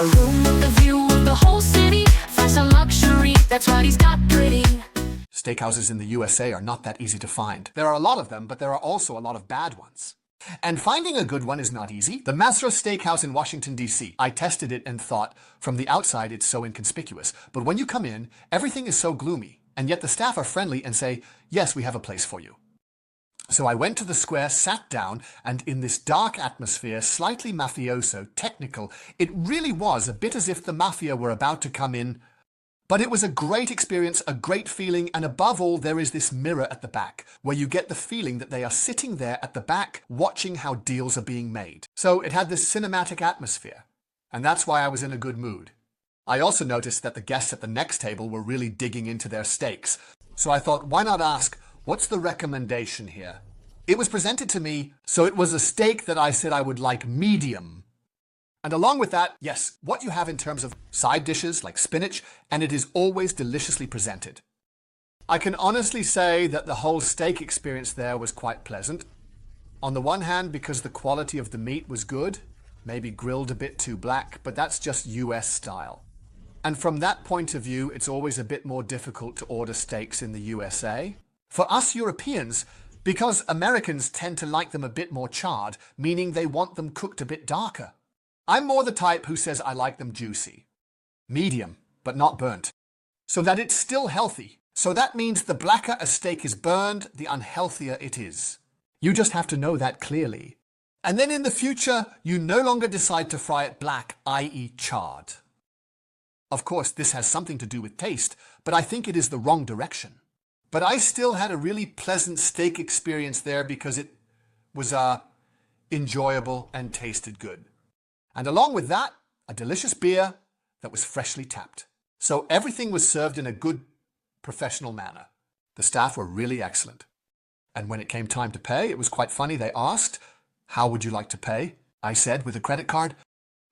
A room with a view of the whole city. Fashion luxury, that's what he's got pretty. Steakhouses in the USA are not that easy to find. There are a lot of them, but there are also a lot of bad ones. And finding a good one is not easy. The Mastro Steakhouse in Washington, D.C. I tested it and thought, from the outside it's so inconspicuous. But when you come in, everything is so gloomy. And yet the staff are friendly and say, yes, we have a place for you. So I went to the square, sat down, and in this dark atmosphere, slightly mafioso, technical, it really was a bit as if the mafia were about to come in. But it was a great experience, a great feeling, and above all, there is this mirror at the back, where you get the feeling that they are sitting there at the back, watching how deals are being made. So it had this cinematic atmosphere, and that's why I was in a good mood. I also noticed that the guests at the next table were really digging into their steaks, so I thought, why not ask, what's the recommendation here? It was presented to me, so it was a steak that I said I would like medium. And along with that, yes, what you have in terms of side dishes like spinach, and it is always deliciously presented. I can honestly say that the whole steak experience there was quite pleasant. On the one hand, because the quality of the meat was good, maybe grilled a bit too black, but that's just US style. And from that point of view, it's always a bit more difficult to order steaks in the USA. For us Europeans, because Americans tend to like them a bit more charred, meaning they want them cooked a bit darker. I'm more the type who says I like them juicy. Medium, but not burnt. So that it's still healthy. So that means the blacker a steak is burned, the unhealthier it is. You just have to know that clearly. And then in the future, you no longer decide to fry it black, i.e. charred. Of course, this has something to do with taste, but I think it is the wrong direction. But I still had a really pleasant steak experience there because it was enjoyable and tasted good. And along with that, a delicious beer that was freshly tapped. So everything was served in a good, professional manner. The staff were really excellent. And when it came time to pay, it was quite funny. They asked, how would you like to pay? I said, with a credit card.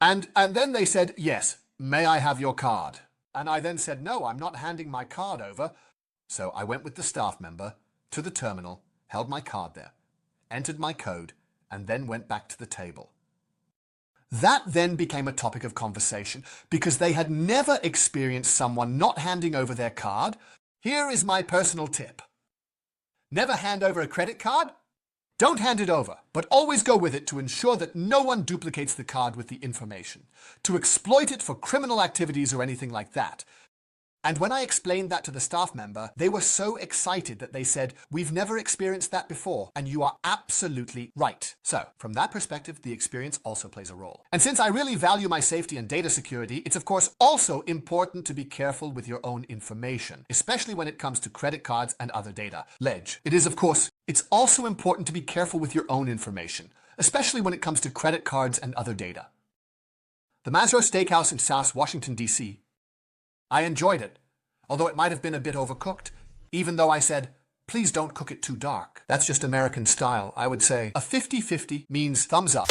And then they said, yes, may I have your card? And I then said, no, I'm not handing my card over. So I went with the staff member to the terminal, held my card there, entered my code, and then went back to the table. That then became a topic of conversation because they had never experienced someone not handing over their card. Here is my personal tip. Never hand over a credit card. Don't hand it over, but always go with it to ensure that no one duplicates the card with the information, to exploit it for criminal activities or anything like that. And when I explained that to the staff member, they were so excited that they said, we've never experienced that before, and you are absolutely right. So, from that perspective, the experience also plays a role. And since I really value my safety and data security, it's of course also important to be careful with your own information, especially when it comes to credit cards and other data. It's also important to be careful with your own information, especially when it comes to credit cards and other data. The Mastro Steakhouse in South Washington, D.C. I enjoyed it, although it might have been a bit overcooked, even though I said, please don't cook it too dark. That's just American style. I would say a 50-50 means thumbs up.